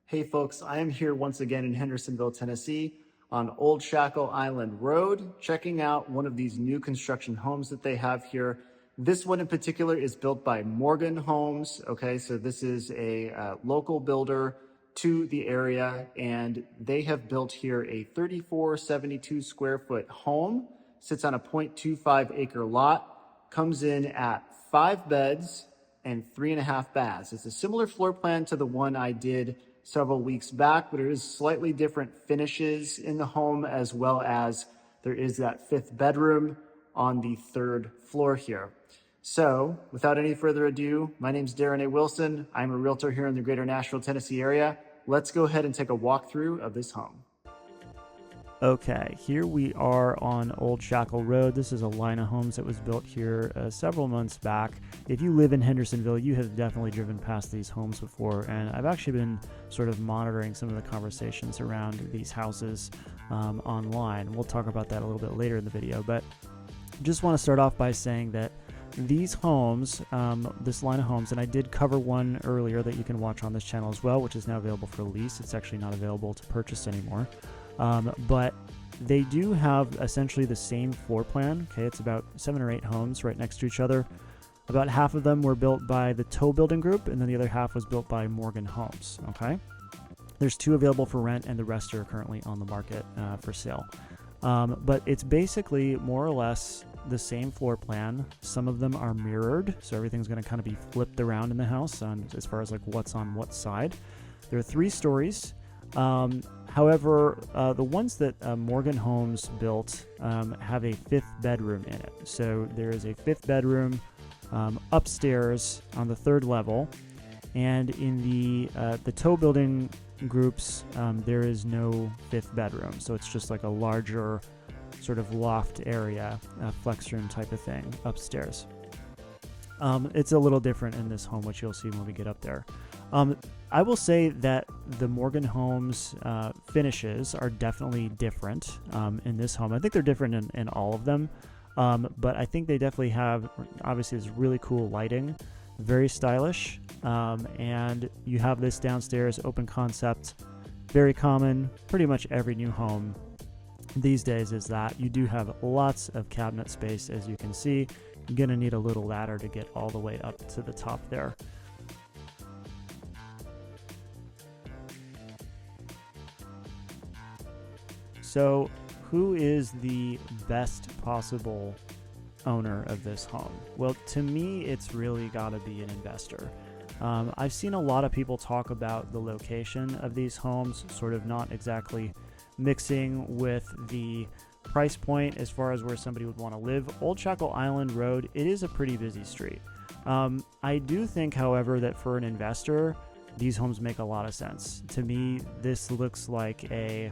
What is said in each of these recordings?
Hey folks, I am here once again in Hendersonville, Tennessee on Old Shackle Island Road, checking out one of these new construction homes that they have here. This one in particular is built by Morgan Homes. Okay, so this is a local builder to the area, and they have built here a 3472 square foot home. Sits on a 0.25 acre lot, comes in at 5 beds and 3.5 baths. It's a similar floor plan to the one I did several weeks back, but it is slightly different finishes in the home, as well as there is that 5th bedroom on the 3rd floor here. So without any further ado, my name's Darren A. Wilson. I'm a realtor here in the greater Nashville, Tennessee area. Let's go ahead and take a walkthrough of this home. Okay, here we are on Old Shackle Road. This is a line of homes that was built here several months back. If you live in Hendersonville, you have definitely driven past these homes before, and I've actually been sort of monitoring some of the conversations around these houses online. We'll talk about that a little bit later in the video, but just want to start off by saying that these homes, this line of homes, and I did cover one earlier that you can watch on this channel as well, which is now available for lease. It's actually not available to purchase anymore. But they do have essentially the same floor plan. Okay, it's about 7 or 8 homes right next to each other. About half of them were built by the Tow Building Group, and then the other half was built by Morgan Homes. Okay, there's 2 available for rent, and the rest are currently on the market for sale. But it's basically more or less the same floor plan. Some of them are mirrored, so everything's going to kind of be flipped around in the house as far as like what's on what side. There are 3 stories. However, the ones that Morgan Homes built have a 5th bedroom in it. So there is a 5th bedroom upstairs on the 3rd level, and in the Tow Building Groups, there is no 5th bedroom. So it's just like a larger sort of loft area, flex room type of thing upstairs. It's a little different in this home, which you'll see when we get up there. I will say that the Morgan Homes finishes are definitely different in this home. I think they're different in all of them, but I think they definitely have, obviously, this really cool lighting, very stylish, and you have this downstairs open concept, very common. Pretty much every new home these days is that. You do have lots of cabinet space, as you can see. You're going to need a little ladder to get all the way up to the top there. So, who is the best possible owner of this home? Well, to me, it's really got to be an investor. I've seen a lot of people talk about the location of these homes, sort of not exactly mixing with the price point as far as where somebody would want to live. Old Shackle Island Road, it is a pretty busy street. I do think, however, that for an investor, these homes make a lot of sense. To me, this looks like and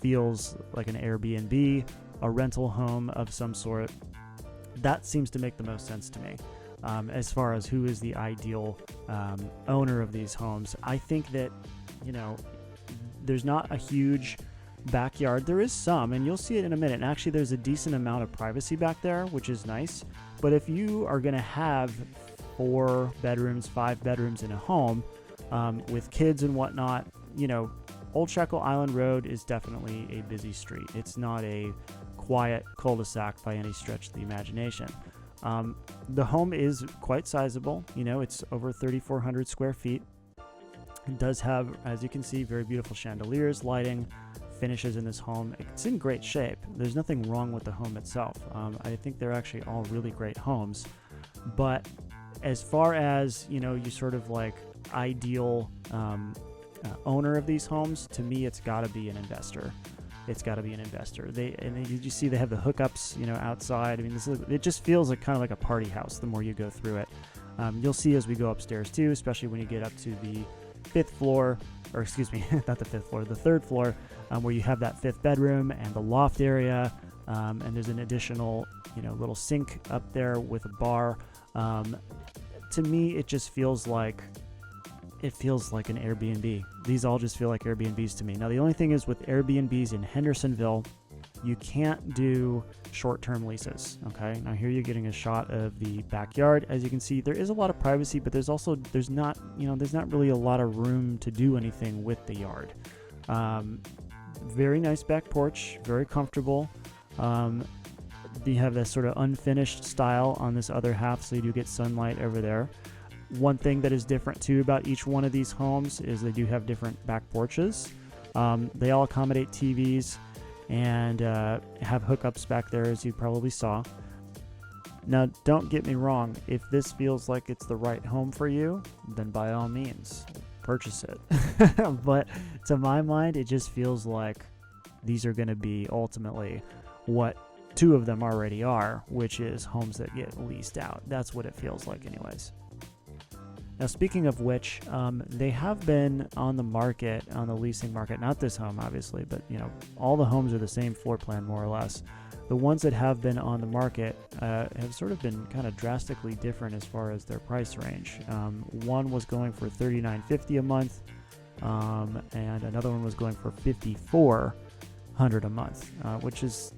feels like an Airbnb, a rental home of some sort. That seems to make the most sense to me. As far as who is the ideal owner of these homes, I think that, there's not a huge backyard. There is some, and you'll see it in a minute. And actually, there's a decent amount of privacy back there, which is nice. But if you are going to have 4 bedrooms, 5 bedrooms in a home with kids and whatnot, Old Shackle Island Road is definitely a busy street. It's not a quiet cul-de-sac by any stretch of the imagination. The home is quite sizable. It's over 3,400 square feet. It does have, as you can see, very beautiful chandeliers, lighting, finishes in this home. It's in great shape. There's nothing wrong with the home itself. I think they're actually all really great homes. But as far as, you sort of like ideal owner of these homes, to me, it's got to be an investor. It's got to be an investor. You see they have the hookups, outside. I mean, it just feels like kind of like a party house the more you go through it. You'll see as we go upstairs too, especially when you get up to the 5th floor, or excuse me, not the 5th floor, the 3rd floor, where you have that 5th bedroom and the loft area, and there's an additional, little sink up there with a bar. To me, it just feels like an Airbnb. These all just feel like Airbnbs to me. Now, the only thing is with Airbnbs in Hendersonville, you can't do short-term leases. Okay, now here you're getting a shot of the backyard. As you can see, there is a lot of privacy, but there's not really a lot of room to do anything with the yard. Very nice back porch, very comfortable. You have this sort of unfinished style on this other half, so you do get sunlight over there. One thing that is different too about each one of these homes is they do have different back porches. They all accommodate TVs and have hookups back there, as you probably saw. Now, don't get me wrong. If this feels like it's the right home for you, then by all means, purchase it. But to my mind, it just feels like these are going to be ultimately what two of them already are, which is homes that get leased out. That's what it feels like anyways. Now, speaking of which, they have been on the market, on the leasing market, not this home, obviously, but, all the homes are the same floor plan, more or less. The ones that have been on the market have sort of been kind of drastically different as far as their price range. One was going for $39.50 a month, and another one was going for $5,400 a month, which is,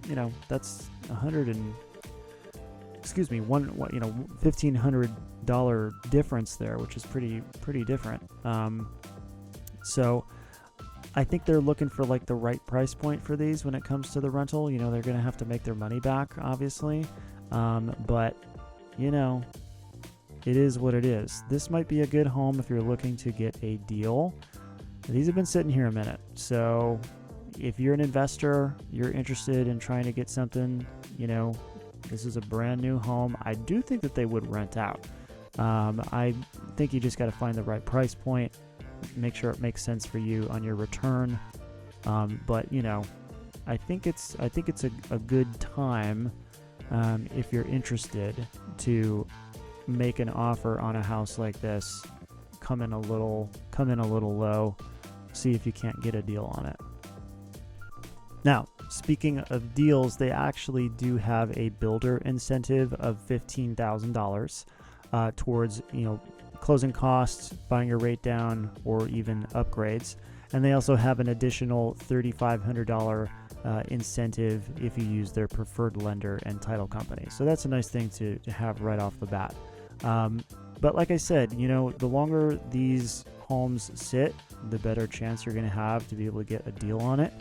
that's $1,500 difference there, which is pretty different. So I think they're looking for like the right price point for these when it comes to the rental. They're going to have to make their money back, obviously. But it is what it is. This might be a good home if you're looking to get a deal. These have been sitting here a minute. So if you're an investor, you're interested in trying to get something, this is a brand new home. I do think that they would rent out. I think you just got to find the right price point, make sure it makes sense for you on your return. But I think it's a good time if you're interested to make an offer on a house like this. Come in a little low, see if you can't get a deal on it. Now, speaking of deals, they actually do have a builder incentive of $15,000 towards closing costs, buying your rate down, or even upgrades. And they also have an additional $3,500 incentive if you use their preferred lender and title company. So that's a nice thing to have right off the bat. But like I said, the longer these homes sit, the better chance you're going to have to be able to get a deal on it.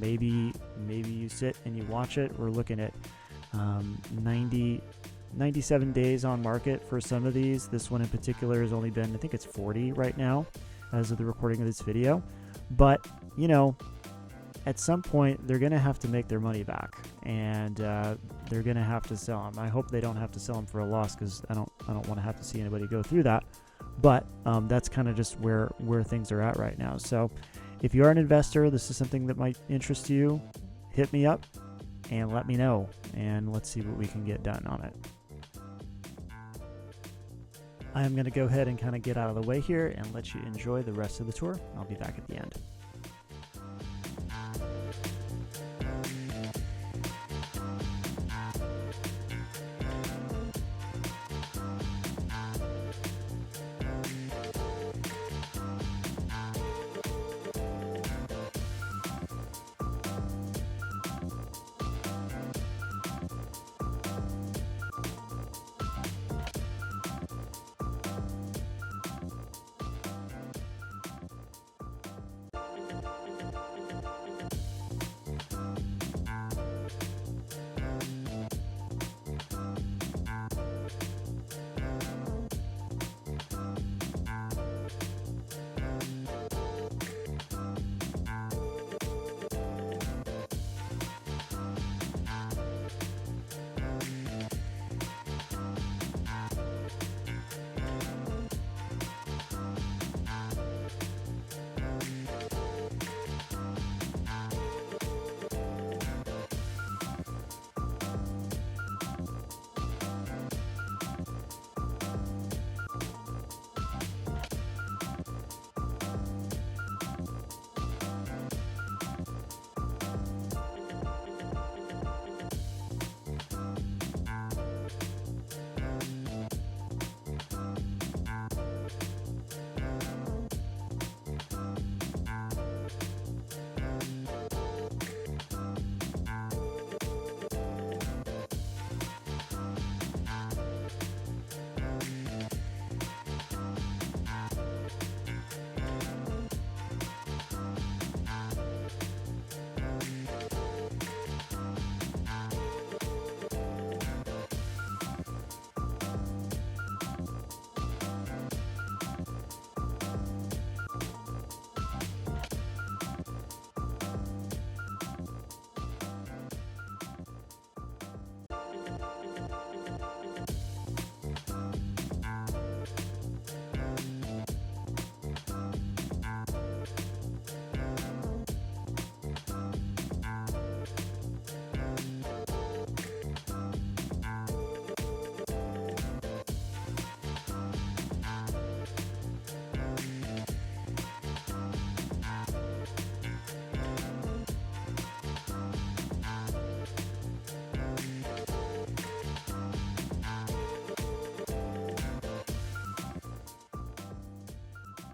Maybe you sit and you watch it. We're looking at 97 days on market for some of these. This one in particular has only been, I think it's 40 right now as of the recording of this video. But, at some point they're going to have to make their money back, and they're going to have to sell them. I hope they don't have to sell them for a loss, because I don't want to have to see anybody go through that. But that's kind of just where things are at right now. So if you are an investor, this is something that might interest you, hit me up and let me know, and let's see what we can get done on it. I am going to go ahead and kind of get out of the way here and let you enjoy the rest of the tour. I'll be back at the end.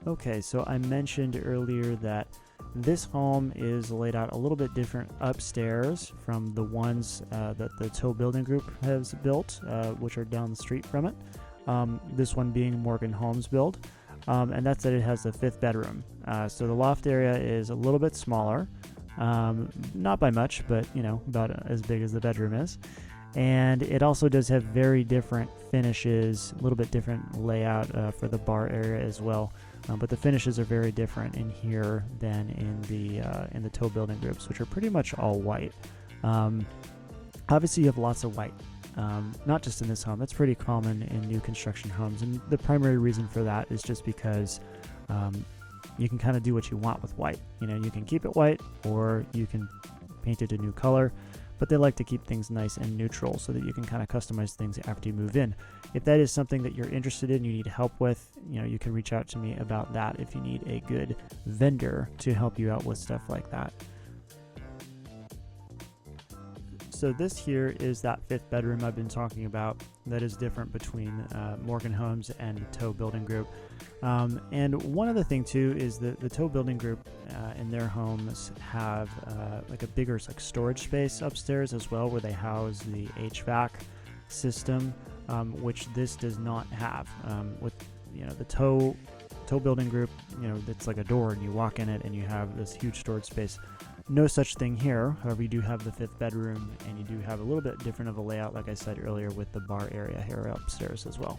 Okay, so I mentioned earlier that this home is laid out a little bit different upstairs from the ones that the Tow Building Group has built, which are down the street from it. This one being Morgan Homes build, and that's that it has the 5th bedroom. So the loft area is a little bit smaller, not by much, but about as big as the bedroom is. And it also does have very different finishes, a little bit different layout for the bar area as well. But the finishes are very different in here than in the Tow Building Groups, which are pretty much all white. Obviously, you have lots of white, not just in this home. That's pretty common in new construction homes, and the primary reason for that is just because you can kind of do what you want with white. You can keep it white, or you can paint it a new color. But they like to keep things nice and neutral so that you can kind of customize things after you move in. If that is something that you're interested in, you need help with, you can reach out to me about that if you need a good vendor to help you out with stuff like that. So this here is that 5th bedroom I've been talking about that is different between Morgan Homes and the Tow Building Group. And one other thing too is that the Tow Building Group in their homes have like a bigger storage space upstairs as well, where they house the HVAC system, which this does not have. With the Tow Building Group, it's like a door and you walk in it and you have this huge storage space. No such thing here. However, you do have the 5th bedroom, and you do have a little bit different of a layout, like I said earlier, with the bar area here upstairs as well.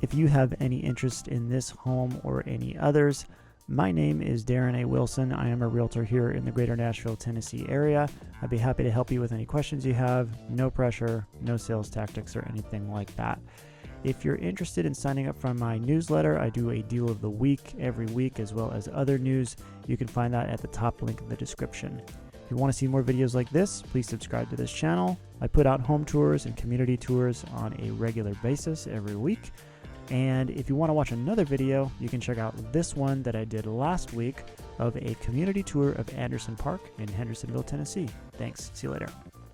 If you have any interest in this home or any others, my name is Darren A. Wilson. I am a realtor here in the greater Nashville, Tennessee area. I'd be happy to help you with any questions you have. No pressure, no sales tactics or anything like that. If you're interested in signing up for my newsletter, I do a deal of the week every week, as well as other news. You can find that at the top link in the description. If you want to see more videos like this, please subscribe to this channel. I put out home tours and community tours on a regular basis every week. And if you want to watch another video, you can check out this one that I did last week of a community tour of Anderson Park in Hendersonville, Tennessee. Thanks. See you later.